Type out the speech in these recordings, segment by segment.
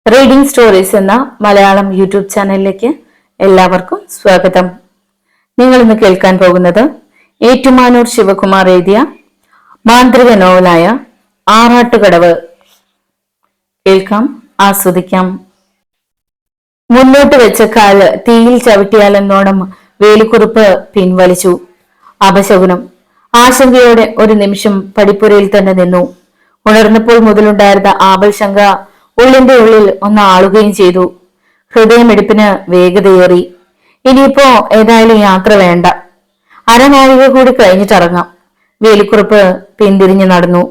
Reading stories എന്ന Malayalam YouTube ചാനലിലേക്ക് എല്ലാവർക്കും സ്വാഗതം. നിങ്ങൾ ഇന്ന് കേൾക്കാൻ പോകുന്നത് ഏറ്റുമാനൂർ ശിവകുമാർ എഴുതിയ മാന്ത്രിക നോവലായ ആറാട്ടുകടവ്. കേൾക്കാം, ആസ്വദിക്കാം. മുന്നോട്ട് വെച്ച കാല് തീയിൽ ചവിട്ടിയാലെന്നോണം വേലിക്കുറുപ്പ് പിൻവലിച്ചു. അപശകുനം. ആശങ്കയോടെ ഒരു നിമിഷം പടിപ്പുരയിൽ തന്നെ നിന്നു. ഉണർന്നപ്പോൾ മുതലുണ്ടായിരുന്ന ആപൽശങ്ക ഉള്ളിന്റെ ഉള്ളിൽ ഒന്ന് ആളുകയും ചെയ്തു. ഹൃദയമിടിപ്പിന് വേഗതയേറി. ഇനിയിപ്പോ ഏതായാലും യാത്ര വേണ്ട, അരനാഴിക കൂടി കഴിഞ്ഞിട്ടിറങ്ങാം. വേലിക്കുറുപ്പ് പിന്തിരിഞ്ഞു നടന്നു.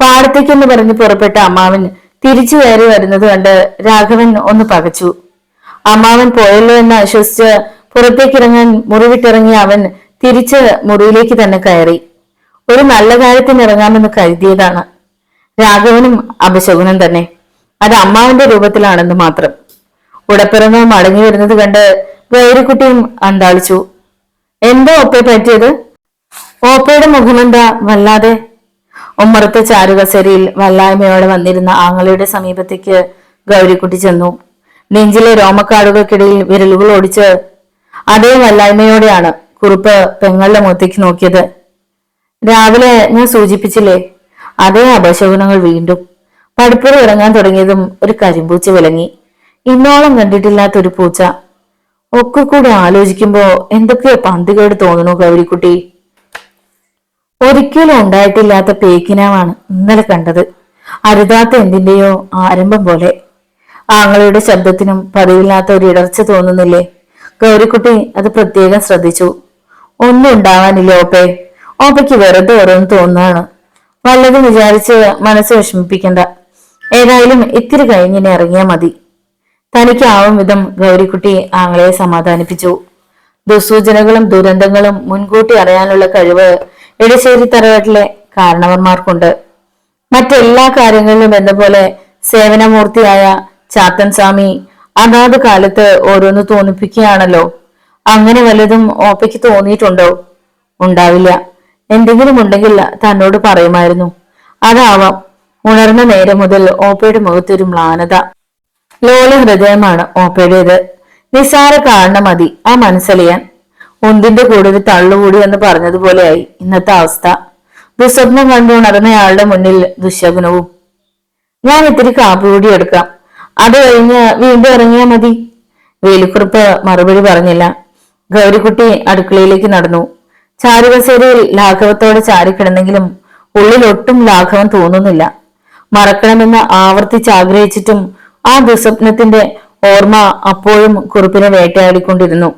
പാടത്തേക്കെന്ന് പറഞ്ഞ് പുറപ്പെട്ട അമ്മാവൻ തിരിച്ചു കയറി വരുന്നത് കണ്ട് രാഘവൻ ഒന്ന് പകച്ചു. അമ്മാവൻ പോയല്ലോ എന്ന് ആശ്വസിച്ച് പുറത്തേക്കിറങ്ങാൻ മുറിവിട്ടിറങ്ങിയ അവൻ തിരിച്ച് മുറിയിലേക്ക് തന്നെ കയറി. ഒരു നല്ല കാര്യത്തിന് ഇറങ്ങാമെന്ന് കരുതിയതാണ്. രാഘവനും അപശകുനം തന്നെ. അത് അമ്മാവന്റെ രൂപത്തിലാണെന്ന് മാത്രം. ഉടപ്പിറന്ന് മടങ്ങി വരുന്നത് കണ്ട് ഗൗരിക്കുട്ടിയും അന്താളിച്ചു. എന്താ ഓപ്പയെ പറ്റിയത്? ഓപ്പയുടെ മുഖമെന്താ വല്ലാതെ? ഉമ്മറത്തെ ചാരുകസേരയിൽ വല്ലായ്മയോടെ വന്നിരുന്ന ആങ്ങളുടെ സമീപത്തേക്ക് ഗൗരിക്കുട്ടി ചെന്നു. നെഞ്ചിലെ രോമക്കാടുകൾക്കിടയിൽ വിരലുകൾ ഓടിച്ച് അതേ വല്ലായ്മയോടെയാണ് കുറുപ്പ് പെങ്ങളുടെ മുഖത്തേക്ക് നോക്കിയത്. രാവിലെ ഞാൻ സൂചിപ്പിച്ചില്ലേ, അതേ അപശകുനങ്ങൾ വീണ്ടും. പടിപ്പുര ഇറങ്ങാൻ തുടങ്ങിയതും ഒരു കരിമ്പൂച്ച വിലങ്ങി. ഇന്നോളം കണ്ടിട്ടില്ലാത്തൊരു പൂച്ച. ഒക്കെ കൂടി ആലോചിക്കുമ്പോ എന്തൊക്കെയോ പന്തികേട് തോന്നുന്നു ഗൗരിക്കുട്ടി. ഒരിക്കലും ഉണ്ടായിട്ടില്ലാത്ത പേക്കിനാവാണ് ഇന്നലെ കണ്ടത്. അരുതാത്ത എന്തിന്റെയോ ആരംഭം പോലെ. ആങ്ങളുടെ ശബ്ദത്തിനും പതിവില്ലാത്ത ഒരു ഇടർച്ച തോന്നുന്നില്ലേ? ഗൗരിക്കുട്ടി അത് പ്രത്യേകം ശ്രദ്ധിച്ചു. ഒന്നും ഉണ്ടാവാനില്ല ഓപ്പേ. ഓപ്പയ്ക്ക് വെറുതെ ഓരോന്ന് തോന്നുന്നതാണ്. വല്ലതും വിചാരിച്ച് മനസ്സ് വിഷമിപ്പിക്കണ്ട. ഏതായാലും ഇത്തിരി കഴിഞ്ഞിനെ ഇറങ്ങിയാൽ മതി. തനിക്കാവും വിധം ഗൗരിക്കുട്ടി ആങ്ങളെ സമാധാനിപ്പിച്ചു. ദുസൂചനകളും ദുരന്തങ്ങളും മുൻകൂട്ടി അറിയാനുള്ള കഴിവ് ഇടശ്ശേരി തറവാട്ടിലെ കാരണവന്മാർക്കുണ്ട്. മറ്റെല്ലാ കാര്യങ്ങളിലും എന്ന പോലെ സേവനമൂർത്തിയായ ചാത്തൻ സ്വാമി അതാത് കാലത്ത് ഓരോന്ന് തോന്നിപ്പിക്കുകയാണല്ലോ. അങ്ങനെ വല്ലതും ഓപ്പയ്ക്ക് തോന്നിയിട്ടുണ്ടോ? ഉണ്ടാവില്ല. എന്തെങ്കിലും ഉണ്ടെങ്കിൽ തന്നോട് പറയുമായിരുന്നു. അതാവാം. ഉണർന്ന നേരം മുതൽ ഓപ്പയുടെ മുഖത്തൊരു മ്ലാനത. ലോല ഹൃദയമാണ് ഓപ്പയുടേത്. നിസ്സാര കാരണം മതി ആ മനസ്സലിയാൻ. ഒന്നിന്റെ കൂടെ ഒരു തള്ളുകൂടി എന്ന് പറഞ്ഞതുപോലെയായി ഇന്നത്തെ അവസ്ഥ. ദുസ്വപ്നം കണ്ടുണർന്നയാളുടെ മുന്നിൽ ദുശകുനവും. ഞാൻ ഇത്തിരി കാപ്പി കൂടി എടുക്കാം, അത് കഴിഞ്ഞ് വീണ്ടും ഇറങ്ങിയാൽ മതി. വേലിക്കുറുപ്പ് മറുപടി പറഞ്ഞില്ല. ഗൗരിക്കുട്ടി അടുക്കളയിലേക്ക് നടന്നു. ചാരുകസേരയിൽ ലാഘവത്തോടെ ചാരിക്കിടന്നെങ്കിലും ഉള്ളിൽ ഒട്ടും ലാഘവം തോന്നുന്നില്ല. മറക്കണമെന്ന് ആവർത്തിച്ചാഗ്രഹിച്ചിട്ടും ആ ദുസ്വപ്നത്തിന്റെ ഓർമ്മ അപ്പോഴും കുറുപ്പിനെ വേട്ടയാടിക്കൊണ്ടിരുന്നു.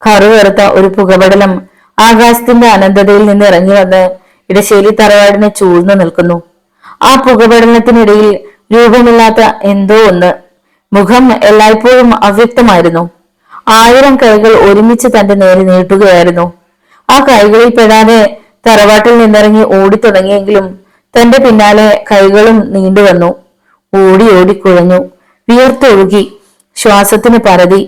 കറുകറുത്ത ഒരു പുകപടലം ആകാശത്തിന്റെ അനന്തതയിൽ നിന്ന് ഇറങ്ങി വന്ന് ഇടശ്ശേരി തറവാടിനെ ചൂഴ്ന്നു നിൽക്കുന്നു. ആ പുകപടലത്തിനിടയിൽ രൂപമില്ലാത്ത എന്തോ ഒന്ന്. മുഖം എല്ലായ്പ്പോഴും അവ്യക്തമായിരുന്നു. 1000 കൈകൾ ഒരുമിച്ച് തന്റെ നേരെ നീട്ടുകയായിരുന്നു. ആ കൈകളിൽ പെടാതെ തറവാട്ടിൽ നിന്നിറങ്ങി ഓടിത്തുടങ്ങിയെങ്കിലും തന്റെ പിന്നാലെ കൈകളും നീണ്ടുവന്നു. ഓടി ഓടി കുഴഞ്ഞു, വിയർത്തൊഴുകി, ശ്വാസത്തിന് പരതി.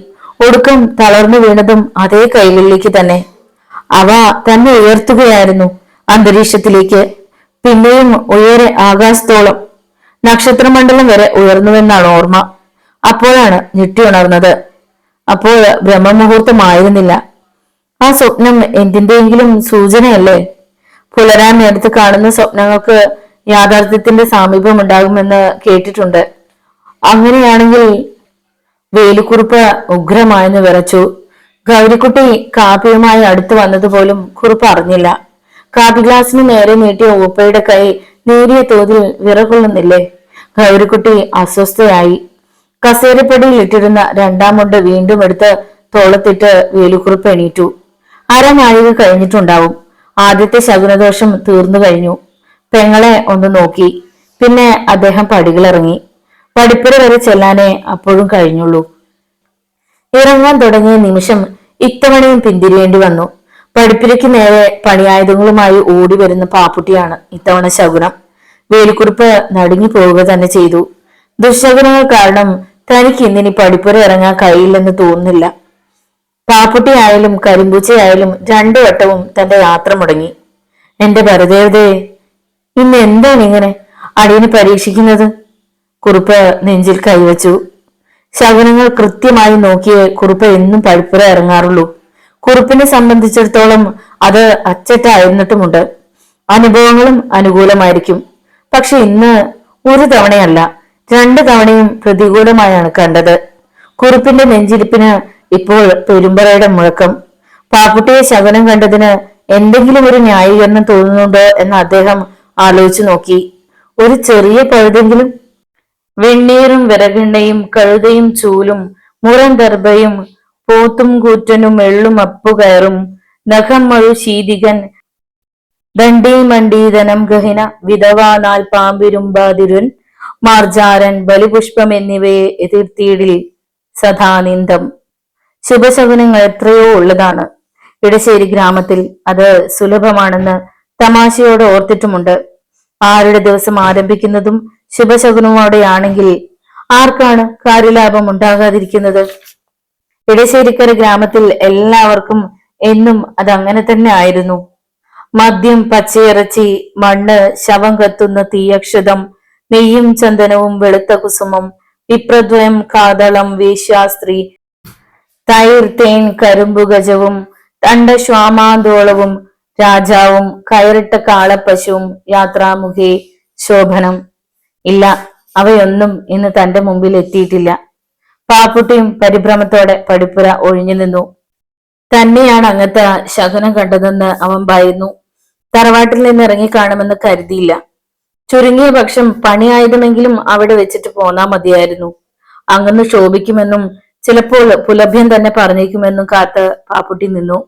ഒടുക്കം തളർന്നു വീണതും അതേ കൈകളിലേക്ക് തന്നെ. അവ തന്നെ ഉയർത്തുകയായിരുന്നു അന്തരീക്ഷത്തിലേക്ക്. പിന്നെയും ഉയരെ ആകാശത്തോളം, നക്ഷത്രമണ്ഡലം വരെ ഉയർന്നുവെന്നാണ് ഓർമ്മ. അപ്പോഴാണ് ഞെട്ടിയുണർന്നത്. അപ്പോൾ ബ്രഹ്മമുഹൂർത്തമായിരുന്നില്ല. ആ സ്വപ്നം എന്തിന്റെയെങ്കിലും സൂചനയല്ലേ? പുലരാൻ നേരത്ത് കാണുന്ന സ്വപ്നങ്ങൾക്ക് യാഥാർത്ഥ്യത്തിന്റെ സാമീപ്യം ഉണ്ടാകുമെന്ന് കേട്ടിട്ടുണ്ട്. അങ്ങനെയാണെങ്കിൽ വേലിക്കുറുപ്പ് ഉഗ്രമായെന്ന് വിറച്ചു. ഗൗരിക്കുട്ടി കാപ്പിയുമായി അടുത്ത് വന്നതുപോലും കുറുപ്പ് അറിഞ്ഞില്ല. കാപ്പി ഗ്ലാസിന് നേരെ നീട്ടിയ ഓപ്പയുടെ കൈ നേരിയ തോതിൽ വിറകൊള്ളുന്നില്ലേ? ഗൗരിക്കുട്ടി അസ്വസ്ഥയായി. കസേരപ്പടിയിൽ ഇട്ടിരുന്ന 2ാം മുണ്ട് വീണ്ടും എടുത്ത് തോളത്തിട്ട് വേലിക്കുറുപ്പ് എണീറ്റു. അരനാഴിക കഴിഞ്ഞിട്ടുണ്ടാവും. ആദ്യത്തെ ശകുനദോഷം തീർന്നു കഴിഞ്ഞു. പെങ്ങളെ ഒന്ന് നോക്കി. പിന്നെ അദ്ദേഹം പടികളിറങ്ങി. പടിപ്പുര വരെ ചെല്ലാനേ അപ്പോഴും കഴിഞ്ഞുള്ളൂ. ഇറങ്ങാൻ തുടങ്ങിയ നിമിഷം ഇത്തവണയും പിന്തിരിയേണ്ടി വന്നു. പടിപ്പുരയ്ക്ക് നേരെ പണിയായുധങ്ങളുമായി ഓടി വരുന്ന പാപ്പുട്ടിയാണ് ഇത്തവണ ശകുനം. വേലിക്കുറുപ്പ് നടുങ്ങി പോവുക തന്നെ ചെയ്തു. ദുശകുനങ്ങൾ കാരണം തനിക്ക് ഇന്നിനി പടിപ്പുര ഇറങ്ങാൻ കഴിയില്ലെന്ന് തോന്നുന്നില്ല. പാപ്പുട്ടിയായാലും കരിമ്പൂച്ചയായാലും 2 വട്ടവും തന്റെ യാത്ര മുടങ്ങി. എന്റെ പരദേവതയെ, ഇന്ന് എന്താണ് ഇങ്ങനെ അടിയന് പരീക്ഷിക്കുന്നത്? കുറുപ്പ് നെഞ്ചിൽ കൈവച്ചു. ശകുനങ്ങൾ കൃത്യമായി നോക്കിയേ കുറുപ്പ് എന്നും പഴുപ്പുര ഇറങ്ങാറുള്ളൂ. കുറുപ്പിനെ സംബന്ധിച്ചിടത്തോളം അത് അച്ചട്ടായിരുന്നിട്ടുമുണ്ട്. അനുഭവങ്ങളും അനുകൂലമായിരിക്കും. പക്ഷെ ഇന്ന് ഒരു തവണയല്ല, 2 തവണയും പ്രതികൂലമായാണ് കണ്ടത്. കുറുപ്പിന്റെ നെഞ്ചിരിപ്പിന് ഇപ്പോൾ പെരുമ്പറയുടെ മുഴക്കം. പാപ്പുട്ടിയെ ശകുനം കണ്ടതിന് എന്തെങ്കിലും ഒരു ന്യായീകരണം തോന്നുന്നുണ്ടോ എന്ന് അദ്ദേഹം ആലോചിച്ചു നോക്കി. ഒരു ചെറിയ പഴുതെങ്കിലും. വെണ്ണീറും വിറകെണ്ണയും കഴുതയും ചൂലും മുറം ദർഭയും പോത്തും കൂറ്റനും എള്ളും അപ്പുകയറും നഖം മഴു ശീതികൻ ദണ്ഡീ മണ്ഡീതനം ഗഹിന വിധവാനാൽ പാമ്പിരുമ്പാതിരുൻ മാർജാരൻ ബലിപുഷ്പം എന്നിവയെ എതിർത്തിയിടിൽ സദാനിന്ദം. ശുഭശകുനങ്ങൾ എത്രയോ ഉള്ളതാണ്. ഇടശ്ശേരി ഗ്രാമത്തിൽ അത് സുലഭമാണെന്ന് തമാശയോടെ ഓർത്തിട്ടുമുണ്ട്. ആരുടെ ദിവസം ആരംഭിക്കുന്നതും ശുഭശകുനമോടെയാണെങ്കിൽ ആർക്കാണ് കാര്യലാഭം ഉണ്ടാകാതിരിക്കുന്നത്? ഇടശ്ശേരിക്കര ഗ്രാമത്തിൽ എല്ലാവർക്കും എന്നും അതങ്ങനെ തന്നെ ആയിരുന്നു. മദ്യം, പച്ചയിറച്ചി, മണ്ണ്, ശവം കത്തുന്ന തീയക്ഷതം, നെയ്യും ചന്ദനവും വെളുത്ത കുസുമം, വിപ്രദ്വയം, കാതളം, വേശ്യാസ്ത്രീ, തൈർ, തേൻ, കരിമ്പു ഗജവും തണ്ടശ്വാമാന്തോളവും രാജാവും കയറിട്ട കാളപ്പശുവും യാത്രാമുഖേ ശോഭനം. ഇല്ല, അവയൊന്നും ഇന്ന് തന്റെ മുമ്പിൽ എത്തിയിട്ടില്ല. പാപ്പുട്ടിയും പരിഭ്രമത്തോടെ പടിപ്പുര ഒഴിഞ്ഞു നിന്നു. തന്നെയാണ് അങ്ങത്തെ ശകുനം കണ്ടതെന്ന് അവൻ ഭയന്നു. തറവാട്ടിൽ നിന്ന് ഇറങ്ങിക്കാണുമെന്ന് കരുതിയില്ല. ചുരുങ്ങിയ പക്ഷം പണിയായുധമെങ്കിലും അവിടെ വെച്ചിട്ട് പോന്നാ മതിയായിരുന്നു. അങ്ങന്ന് ശോഭിക്കുമെന്നും ചിലപ്പോൾ പുലഭ്യം തന്നെ പറഞ്ഞേക്കുമെന്നും കാത്ത് പാപ്പുട്ടി നിന്നു.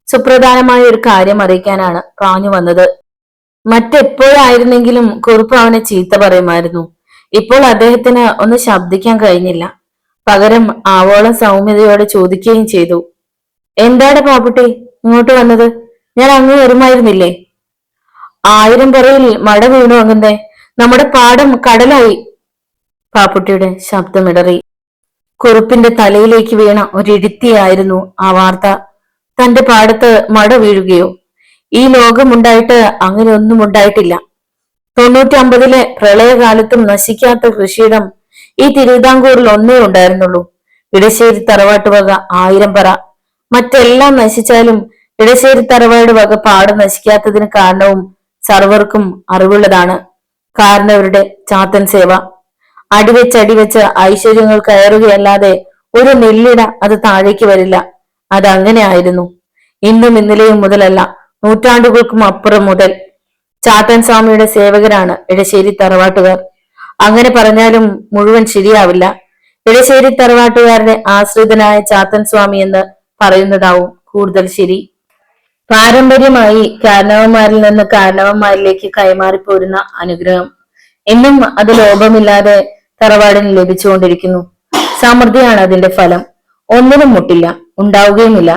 സുപ്രധാനമായ ഒരു കാര്യം അറിയിക്കാനാണ് പാഞ്ഞു വന്നത്. മറ്റെപ്പോഴായിരുന്നെങ്കിലും കുറുപ്പ് അവനെ ചീത്ത പറയുമായിരുന്നു. ഇപ്പോൾ അദ്ദേഹത്തിന് ഒന്ന് ശബ്ദിക്കാൻ കഴിഞ്ഞില്ല. പകരം ആവോളം സൗമ്യതയോടെ ചോദിക്കുകയും ചെയ്തു. എന്താണ് പാപ്പുട്ടി ഇങ്ങോട്ട് വന്നത്? ഞാൻ അങ്ങ് വരുമായിരുന്നില്ലേ? 1000 പറയിൽ മഴ വീണു അങ്ങുന്നേ. നമ്മുടെ പാടം കടലായി. പാപ്പുട്ടിയുടെ ശബ്ദമിടറി. കുറുപ്പിന്റെ തലയിലേക്ക് വീണ ഒരിടുത്തിയായിരുന്നു ആ വാർത്ത. തന്റെ പാടത്ത് മഴ വീഴുകയോ? ഈ ലോകമുണ്ടായിട്ട് അങ്ങനെ ഒന്നും ഉണ്ടായിട്ടില്ല. 950-ലെ പ്രളയകാലത്തും നശിക്കാത്ത കൃഷിയിടം ഈ തിരുവിതാംകൂറിൽ ഒന്നേ ഉണ്ടായിരുന്നുള്ളൂ. ഇടശ്ശേരി തറവാട്ട് വക 1000 പറ. മറ്റെല്ലാം നശിച്ചാലും ഇടശ്ശേരി തറവാട് വക പാടം നശിക്കാത്തതിന് കാരണവും സർവർക്കും അറിവുള്ളതാണ്. കാരണവരുടെ ചാത്തൻ സേവ. അടിവെച്ച് ഐശ്വര്യങ്ങൾ കയറുകയല്ലാതെ ഒരു നെല്ലിട അത് താഴേക്ക് വരില്ല. അതങ്ങനെ ആയിരുന്നു. ഇന്നും ഇന്നലെയും മുതലല്ല, നൂറ്റാണ്ടുകൾക്കും അപ്പുറം മുതൽ. ചാത്തൻ സ്വാമിയുടെ സേവകരാണ് ഇടശ്ശേരി തറവാട്ടുകാർ. അങ്ങനെ പറഞ്ഞാലും മുഴുവൻ ശരിയാവില്ല. ഇടശ്ശേരി തറവാട്ടുകാരുടെ ആശ്രിതനായ ചാത്തൻ സ്വാമി എന്ന് പറയുന്നതാവും കൂടുതൽ ശരി. പാരമ്പര്യമായി കാരണവന്മാരിൽ നിന്ന് കാരണവന്മാരിലേക്ക് കൈമാറിപ്പോരുന്ന അനുഗ്രഹം എന്നും അത് ലോഭമില്ലാതെ തറവാടിന് ലഭിച്ചുകൊണ്ടിരിക്കുന്നു. സമൃദ്ധിയാണ് അതിന്റെ ഫലം. ഒന്നിനും മുട്ടില്ല, ഉണ്ടാവുകയുമില്ല.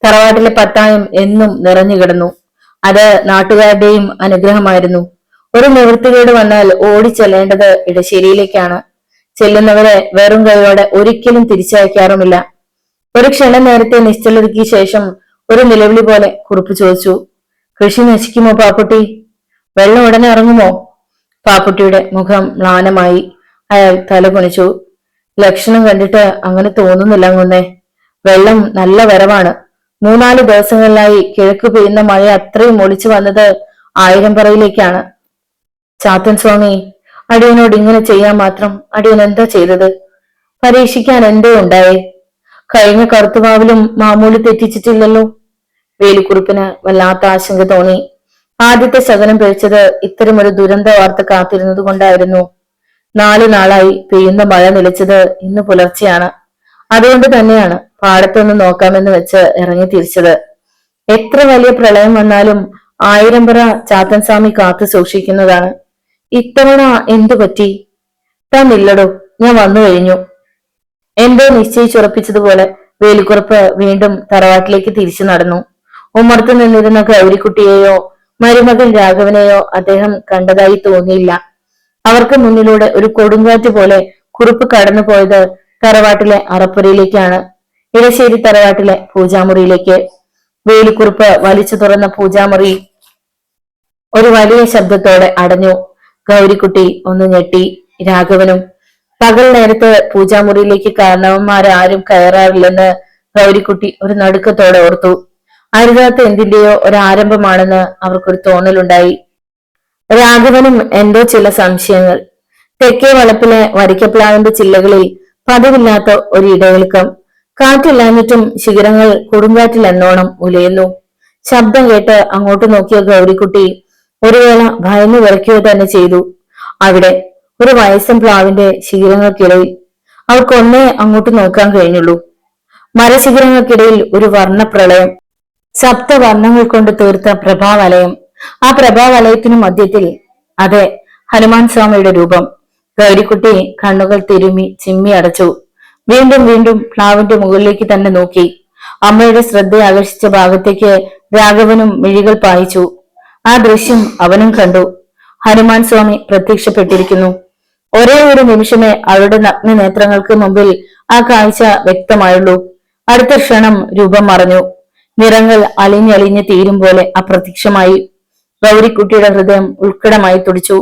തറവാട്ടിലെ പത്തായം എന്നും നിറഞ്ഞു കിടന്നു. അത് നാട്ടുകാരുടെയും അനുഗ്രഹമായിരുന്നു. ഒരു നിവൃത്തികേട് വന്നാൽ ഓടിച്ചെല്ലേണ്ടത് ഇടശ്ശേരിയിലേക്കാണ്. ചെല്ലുന്നവരെ വെറും കൈയോടെ ഒരിക്കലും തിരിച്ചയക്കാറുമില്ല. ഒരു ക്ഷണം നേരത്തെ നിശ്ചലതയ്ക്ക് ശേഷം ഒരു നിലവിളി പോലെ കുറുപ്പ് ചോദിച്ചു. കൃഷി നശിക്കുമോ പാപ്പുട്ടി? വെള്ളം ഉടനെ ഇറങ്ങുമോ? പാപ്പുട്ടിയുടെ മുഖം മ്ലാനമായി. അയാൾ തല കുനിച്ചു. ലക്ഷണം കണ്ടിട്ട് അങ്ങനെ തോന്നുന്നില്ല അങ്ങുന്നേ. വെള്ളം നല്ല വരവാണ്. 3-4 ദിവസങ്ങളിലായി കിഴക്ക് പെയ്യുന്ന മഴ അത്രയും ഒളിച്ചു വന്നത് 1000 പറയിലേക്കാണ്. ചാത്തൻ സ്വാമി, അടിയനോട് ഇങ്ങനെ ചെയ്യാൻ മാത്രം അടിയൻ എന്താ ചെയ്തത്? പരീക്ഷിക്കാൻ എന്തോ ഉണ്ടായേ? കഴിഞ്ഞ കറുത്തുമാവിലും മാമൂലി തെറ്റിച്ചിട്ടില്ലല്ലോ. വേലിക്കുറുപ്പിന് വല്ലാത്ത ആശങ്ക തോന്നി. ആദ്യത്തെ ശകനം പിഴച്ചത് ഇത്തരമൊരു ദുരന്ത വാർത്ത കാത്തിരുന്നത് കൊണ്ടായിരുന്നു. 4 നാളായി പെയ്യുന്ന മഴ നിലച്ചത് ഇന്ന് പുലർച്ചെയാണ്. അതുകൊണ്ട് തന്നെയാണ് പാടത്തൊന്ന് നോക്കാമെന്ന് വെച്ച് ഇറങ്ങി തിരിച്ചത്. എത്ര വലിയ പ്രളയം വന്നാലും 1000 പറ ചാത്തൻ സ്വാമി കാത്തു സൂക്ഷിക്കുന്നതാണ്. ഇത്തവണ എന്തു പറ്റി? തന്നില്ലടോ, ഞാൻ വന്നു കഴിഞ്ഞു. എന്തോ നിശ്ചയിച്ചുറപ്പിച്ചതുപോലെ വേലിക്കുറപ്പ് വീണ്ടും തറവാട്ടിലേക്ക് തിരിച്ചു നടന്നു. ഉമ്മർത്ത് നിന്നിരുന്ന ഗൗരിക്കുട്ടിയെയോ മരുമകൻ രാഘവനെയോ അദ്ദേഹം കണ്ടതായി തോന്നിയില്ല. അവർക്ക് മുന്നിലൂടെ ഒരു കൊടുങ്കാറ്റ് പോലെ കുറുപ്പ് കടന്നു പോയത് തറവാട്ടിലെ അറപ്പുരയിലേക്കാണ്. ഇടശ്ശേരി തറവാട്ടിലെ പൂജാമുറിയിലേക്ക്. വേലിക്കുറുപ്പ് വലിച്ചു തുറന്ന പൂജാമുറി ഒരു വലിയ ശബ്ദത്തോടെ അടഞ്ഞു. ഗൗരിക്കുട്ടി ഒന്ന് ഞെട്ടി. രാഘവനും. പകൽ നേരത്ത് പൂജാമുറിയിലേക്ക് കാരണവന്മാരാരും കയറാറില്ലെന്ന് ഗൗരിക്കുട്ടി ഒരു നടുക്കത്തോടെ ഓർത്തു. അരുതാത്ത എന്തിന്റെയോ ഒരാരംഭമാണെന്ന് അവർക്കൊരു തോന്നലുണ്ടായി. രാഘവനും എന്തോ ചില സംശയങ്ങൾ. തെക്കേ വളപ്പിലെ വരിക്കപ്ലാവിന്റെ ചില്ലകളിൽ പതിവില്ലാത്ത ഒരു ഇടവിൽക്കം. കാറ്റില്ലാഞ്ഞിട്ടും ശിഖരങ്ങൾ കൊടുങ്കാറ്റിൽ എന്നോണം ഉലയുന്നു. ശബ്ദം കേട്ട് അങ്ങോട്ട് നോക്കിയ ഗൗരിക്കുട്ടി ഒരു വേള ഭയന്നു വിറയ്ക്കുക തന്നെ ചെയ്തു. അവിടെ ഒരു വയസ്സൻ പ്ലാവിന്റെ ശിഖരങ്ങൾക്കിടയിൽ അവർക്കൊന്നേ അങ്ങോട്ട് നോക്കാൻ കഴിഞ്ഞുള്ളൂ. മരശിഖരങ്ങൾക്കിടയിൽ ഒരു വർണ്ണപ്രളയം, സപ്തവർണ്ണങ്ങൾ കൊണ്ട് തീർത്ത പ്രഭാവലയം. ആ പ്രഭാവലയത്തിനു മധ്യത്തിൽ അതെ, ഹനുമാൻ സ്വാമിയുടെ രൂപം. ഗൗരിക്കുട്ടി കണ്ണുകൾ തിരുമ്മി ചിമ്മി അടച്ചു. വീണ്ടും വീണ്ടും പ്ലാവിന്റെ മുകളിലേക്ക് തന്നെ നോക്കി. അമ്മയുടെ ശ്രദ്ധ ആകർഷിച്ച ഭാഗത്തേക്ക് രാഘവനും മിഴികൾ പായിച്ചു. ആ ദൃശ്യം അവനും കണ്ടു. ഹനുമാൻ സ്വാമി പ്രത്യക്ഷപ്പെട്ടിരിക്കുന്നു. ഒരേ ഒരു നിമിഷമേ അവരുടെ നഗ്ന നേത്രങ്ങൾക്ക് മുമ്പിൽ ആ കാഴ്ച വ്യക്തമായുള്ളൂ. അടുത്ത ക്ഷണം രൂപം മറഞ്ഞു. നിറങ്ങൾ അലിഞ്ഞലിഞ്ഞ് തീരും പോലെ അപ്രത്യക്ഷമായി. ഗൗരിക്കുട്ടിയുടെ ഹൃദയം ഉൾക്കടമായി തുടിച്ചു.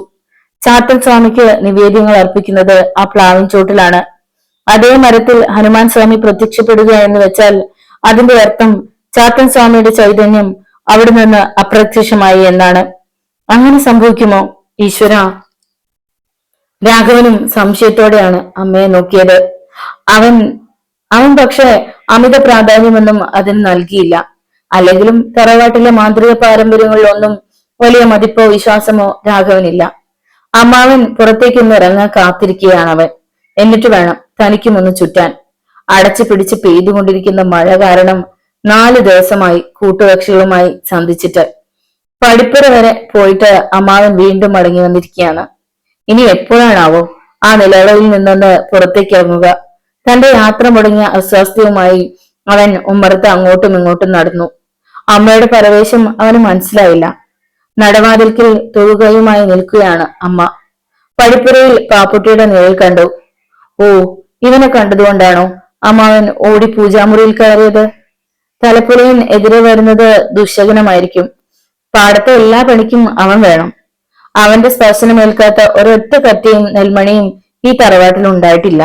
ചാത്തൻ സ്വാമിക്ക് നിവേദ്യങ്ങൾ അർപ്പിക്കുന്നത് ആ പ്ലാവിൻ ചോട്ടിലാണ്. അതേ മരത്തിൽ ഹനുമാൻ സ്വാമി പ്രത്യക്ഷപ്പെടുക എന്ന് വെച്ചാൽ അതിന്റെ അർത്ഥം ചാത്തൻ സ്വാമിയുടെ ചൈതന്യം അവിടെ നിന്ന് അപ്രത്യക്ഷമായി എന്നാണ്. അങ്ങനെ സംഭവിക്കുമോ ഈശ്വര? രാഘവനും സംശയത്തോടെയാണ് അമ്മയെ നോക്കിയത്. അവൻ പക്ഷെ അമിത പ്രാധാന്യമൊന്നും അതിന് നൽകിയില്ല. അല്ലെങ്കിലും തറവാട്ടിലെ മാന്ത്രിക പാരമ്പര്യങ്ങളിലൊന്നും വലിയ മതിപ്പോ വിശ്വാസമോ രാഘവനില്ല. അമ്മാവൻ പുറത്തേക്കൊന്ന് ഇറങ്ങാൻ കാത്തിരിക്കുകയാണവൻ. എന്നിട്ട് വേണം തനിക്കുമൊന്ന് ചുറ്റാൻ. അടച്ചു പിടിച്ച് പെയ്തുകൊണ്ടിരിക്കുന്ന മഴ കാരണം 4 ദിവസമായി കൂട്ടുകക്ഷികളുമായി സന്ധിച്ചിട്ട്. പടിപ്പുര വരെ പോയിട്ട് അമ്മാവൻ വീണ്ടും മടങ്ങി വന്നിരിക്കുകയാണ്. ഇനി എപ്പോഴാണാവോ ആ നിലവിളിൽ നിന്നൊന്ന് പുറത്തേക്ക് ഇറങ്ങുക? തന്റെ യാത്ര മുടങ്ങിയ അസ്വാസ്ഥ്യവുമായി അവൻ ഉമ്മറത്ത് അങ്ങോട്ടും ഇങ്ങോട്ടും നടന്നു. അമ്മയുടെ പരവേശം അവന് മനസ്സിലായില്ല. നടവാതിൽക്കിൽ തൊഴുകയുമായി നിൽക്കുകയാണ് അമ്മ. പടിപ്പുരയിൽ പാപ്പുട്ടിയുടെ നിഴൽ കണ്ടു. ഓ, ഇവനെ കണ്ടതുകൊണ്ടാണോ അമ്മാവൻ ഓടി പൂജാമുറിയിൽ കയറിയത്? തലപ്പുലയൻ എതിരെ വരുന്നത് ദുശകനമായിരിക്കും. പാടത്തെ എല്ലാ പണിക്കും അവൻ വേണം. അവന്റെ സ്പർശനമേൽക്കാത്ത ഒരൊറ്റ കറ്റയും നെൽമണിയും ഈ തറവാട്ടിൽ ഉണ്ടായിട്ടില്ല.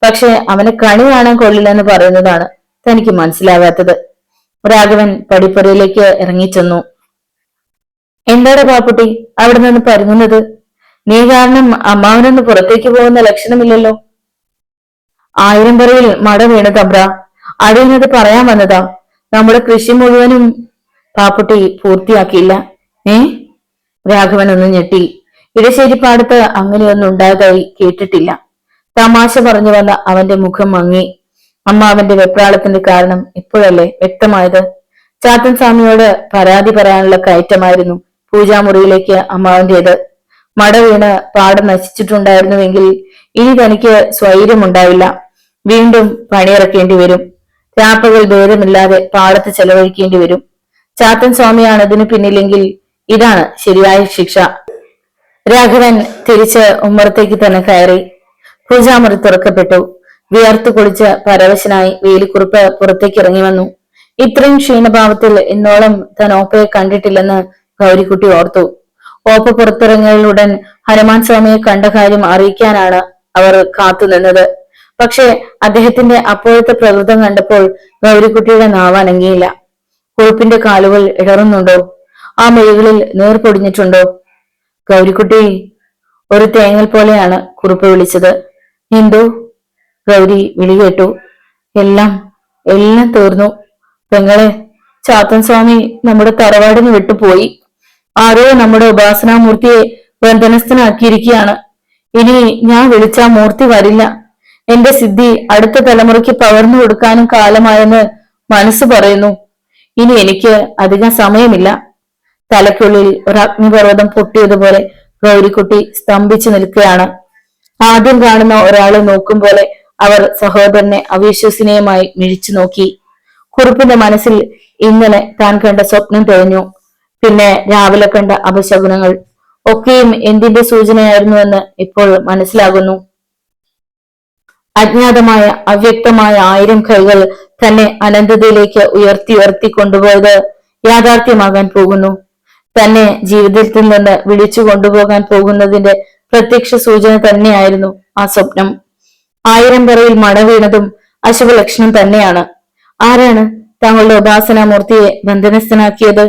പക്ഷെ അവനെ കണി കാണാൻ കൊള്ളില്ലെന്ന് പറയുന്നതാണ് തനിക്ക് മനസ്സിലാകാത്തത്. രാഘവൻ പടിപ്പുരയിലേക്ക് ഇറങ്ങിച്ചെന്നു. എന്താടാ പാപ്പുട്ടി അവിടെ നിന്ന് പരുങ്ങുന്നത്? നീ കാരണം അമ്മാവനൊന്ന് പുറത്തേക്ക് പോകുന്ന ലക്ഷണമില്ലല്ലോ. 1000 പറയിൽ മട വീണു തമ്പ്ര, അടിയുന്നത് പറയാൻ വന്നതാ. നമ്മുടെ കൃഷി മുഴുവനും പാപ്പുട്ടി പൂർത്തിയാക്കിയില്ല. രാഘവൻ ഒന്ന് ഞെട്ടി. ഇടശ്ശേരിപ്പാടത്ത് അങ്ങനെയൊന്നും ഉണ്ടായതായി കേട്ടിട്ടില്ല. തമാശ പറഞ്ഞു വന്ന അവന്റെ മുഖം മങ്ങി. അമ്മാവന്റെ വെപ്രാളത്തിന്റെ കാരണം ഇപ്പോഴല്ലേ വ്യക്തമായത്. ചാത്തൻ സ്വാമിയോട് പരാതി പറയാനുള്ള കയറ്റമായിരുന്നു പൂജാമുറിയിലേക്ക് അമ്മാവന്റേത്. മട വീണ് പാടം നശിച്ചിട്ടുണ്ടായിരുന്നുവെങ്കിൽ ഇനി തനിക്ക് സ്വൈര്യമുണ്ടാവില്ല. വീണ്ടും പണിയിറക്കേണ്ടി വരും. രാപ്പകൽ ഭേദമില്ലാതെ പാടത്ത് ചെലവഴിക്കേണ്ടി വരും. ചാത്തൻ സ്വാമിയാണ് ഇതിന് പിന്നിലെങ്കിൽ ഇതാണ് ശരിയായ ശിക്ഷ. രാഘവൻ തിരിച്ച് ഉമ്മറത്തേക്ക് തന്നെ കയറി. പൂജാമുറി തുറക്കപ്പെട്ടു. വിയർത്തു കുളിച്ച് പരവശനായി വേലിക്കുറുപ്പ് പുറത്തേക്ക് ഇറങ്ങി വന്നു. ഇത്രയും ക്ഷീണഭാവത്തിൽ ഇന്നോളം താൻ ഓപ്പയെ കണ്ടിട്ടില്ലെന്ന് ഗൗരിക്കുട്ടി ഓർത്തു. ഓപ്പ പുറത്തിറങ്ങിയയുടൻ ഹനുമാൻ സ്വാമിയെ കണ്ട കാര്യം അറിയിക്കാനാണ് അവർ കാത്തുനിന്നത്. പക്ഷെ അദ്ദേഹത്തിന്റെ അപ്പോഴത്തെ പ്രകൃതം കണ്ടപ്പോൾ ഗൗരിക്കുട്ടിയുടെ നാവ് അനങ്ങിയില്ല. കുറുപ്പിന്റെ കാലുകൾ ഇടറുന്നുണ്ടോ? ആ മെഴികളിൽ നേർ പൊടിഞ്ഞിട്ടുണ്ടോ? ഗൗരിക്കുട്ടി, ഒരു തേങ്ങൽ പോലെയാണ് കുറുപ്പ് വിളിച്ചത്. എന്തോ? ഗൗരി വിളി കേട്ടു. എല്ലാം തീർന്നു പെങ്ങളെ. ചാത്തൻ സ്വാമി നമ്മുടെ തറവാടിന് വിട്ടുപോയി. ആരോ നമ്മുടെ ഉപാസനാമൂർത്തിയെ ബന്ധനസ്ഥനാക്കിയിരിക്കുകയാണ്. ഇനി ഞാൻ വിളിച്ച മൂർത്തി വരില്ല. എന്റെ സിദ്ധി അടുത്ത തലമുറയ്ക്ക് പകർന്നു കൊടുക്കാനും കാലമായെന്ന് മനസ്സ് പറയുന്നു. ഇനി എനിക്ക് അധികം സമയമില്ല. തലയ്ക്കുള്ളിൽ ഒരു അഗ്നിപർവ്വതം പൊട്ടിയതുപോലെ ഗൗരിക്കുട്ടി സ്തംഭിച്ചു നിൽക്കുകയാണ്. ആദ്യം കാണുന്ന ഒരാളെ നോക്കും പോലെ അവർ സഹോദരനെ അവിശ്വസനീയമായി മിഴിച്ചു നോക്കി. കുറുപ്പിന്റെ മനസ്സിൽ ഇന്നലെ താൻ കണ്ട സ്വപ്നം തെളിഞ്ഞു. പിന്നെ രാവിലെ കണ്ട അപശകുനങ്ങൾ ഒക്കെയും എന്തിന്റെ സൂചനയായിരുന്നുവെന്ന് ഇപ്പോൾ മനസ്സിലാകുന്നു. അജ്ഞാതമായ അവ്യക്തമായ 1000 കൈകൾ തന്നെ അനന്തതയിലേക്ക് ഉയർത്തി കൊണ്ടുപോയത് യാഥാർത്ഥ്യമാകാൻ പോകുന്നു. തന്നെ ജീവിതത്തിൽ നിന്ന് വിളിച്ചു കൊണ്ടുപോകാൻ പോകുന്നതിന്റെ പ്രത്യക്ഷ സൂചന തന്നെയായിരുന്നു ആ സ്വപ്നം. 1000 പറയിൽ മട വീണതും അശുഭലക്ഷണം തന്നെയാണ്. ആരാണ് തങ്ങളുടെ ഉപാസനാമൂർത്തിയെ ബന്ധനസ്ഥനാക്കിയത്?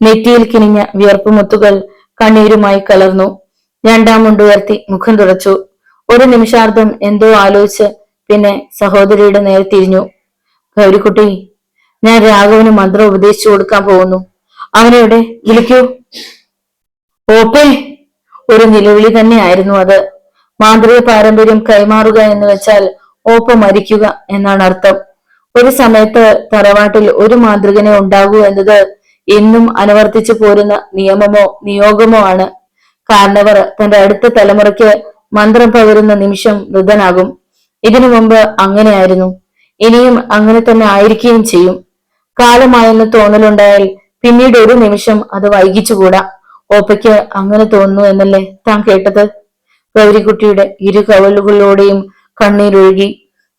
നെറ്റിയിൽ കിനിഞ്ഞ വിയർപ്പുമുത്തുകൾ കണ്ണീരുമായി കലർന്നു. രണ്ടാം മുണ്ടുയർത്തി മുഖം തുടച്ചു. ഒരു നിമിഷാർദ്ധം എന്തോ ആലോചിച്ച് പിന്നെ സഹോദരിയുടെ നേരെ തിരിഞ്ഞു. ഗൗരിക്കുട്ടി, ഞാൻ രാഘവന് മന്ത്രം ഉപദേശിച്ചു കൊടുക്കാൻ പോകുന്നു. അവനെവിടെ? വിളിക്കൂ. ഓപ്പേ! ഒരു നിലവിളി തന്നെയായിരുന്നു അത്. മാന്ത്രിക പാരമ്പര്യം കൈമാറുക എന്ന് വെച്ചാൽ ഓപ്പ മരിക്കുക എന്നാണ് അർത്ഥം. ഒരു സമയത്ത് തറവാട്ടിൽ ഒരു മാന്ത്രികനെ ഉണ്ടാകൂ എന്നത് എന്നും അനുവർത്തിച്ചു പോരുന്ന നിയമമോ നിയോഗമോ ആണ്. കാരണവർ തന്റെ അടുത്ത തലമുറയ്ക്ക് മന്ത്രം പകരുന്ന നിമിഷം വൃതനാകും. ഇതിനു മുമ്പ് അങ്ങനെയായിരുന്നു, ഇനിയും അങ്ങനെ തന്നെ ആയിരിക്കുകയും ചെയ്യും. കാലമായെന്ന് തോന്നലുണ്ടായാൽ പിന്നീട് ഒരു നിമിഷം അത് വൈകിച്ചുകൂടാ. ഓപ്പയ്ക്ക് അങ്ങനെ തോന്നുന്നു എന്നല്ലേ താൻ കേട്ടത്? ഗൗരിക്കുട്ടിയുടെ ഇരു കവലുകളിലൂടെയും കണ്ണീരൊഴുകി.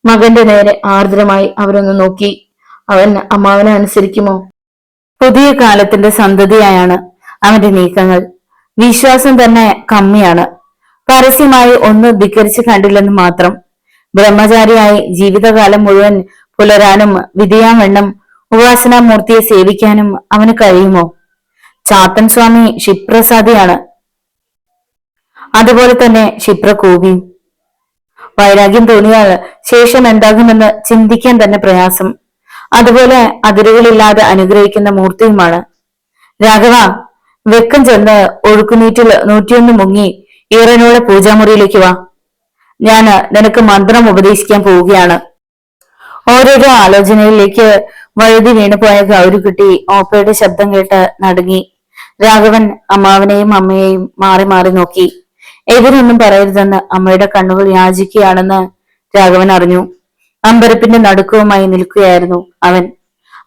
മകന്റെ നേരെ ആർദ്രമായി അവരൊന്ന് നോക്കി. അവൻ അമ്മാവനെ അനുസരിക്കുമോ? പുതിയ കാലത്തിന്റെ സന്തതിയായാണ് അവന്റെ നീക്കങ്ങൾ. വിശ്വാസം തന്നെ കമ്മിയാണ്. പരസ്യമായി ഒന്ന് ധിക്കരിച്ച് കണ്ടില്ലെന്ന് മാത്രം. ബ്രഹ്മചാരിയായി ജീവിതകാലം മുഴുവൻ പുലരാനും വിധിയാവണ്ണം ഉപാസനാമൂർത്തിയെ സേവിക്കാനും അവന് കഴിയുമോ? ചാത്തൻ സ്വാമി ക്ഷിപ്രസാദിയാണ്, അതുപോലെ തന്നെ ക്ഷിപ്രകോപിയും. വൈരാഗ്യം തോന്നിയാൽ ശേഷം എന്താകുമെന്ന് ചിന്തിക്കാൻ തന്നെ പ്രയാസം. അതുപോലെ അതിരുകളില്ലാതെ അനുഗ്രഹിക്കുന്ന മൂർത്തിയുമാണ്. രാഘവ, വെക്കം ചെന്ന് ഒഴുക്കുനീറ്റിൽ 101 മുങ്ങി ഈറനോടെ പൂജാമുറിയിലേക്ക് വാ. ഞാൻ നിനക്ക് മന്ത്രം ഉപദേശിക്കാൻ പോവുകയാണ്. ഓരോരോ ആലോചനയിലേക്ക് വഴുതി വീണുപോയ ഗൗരിക്കുട്ടി ഓപ്പയുടെ ശബ്ദം കേട്ട് നടുങ്ങി. രാഘവൻ അമ്മാവനെയും അമ്മയെയും മാറി മാറി നോക്കി. എതിരൊന്നും പറയരുതെന്ന് അമ്മയുടെ കണ്ണുകൾ യാചിക്കുകയാണെന്ന് രാഘവൻ അറിഞ്ഞു. അമ്പരപ്പിന്റെ നടുക്കവുമായി നിൽക്കുകയായിരുന്നു അവൻ.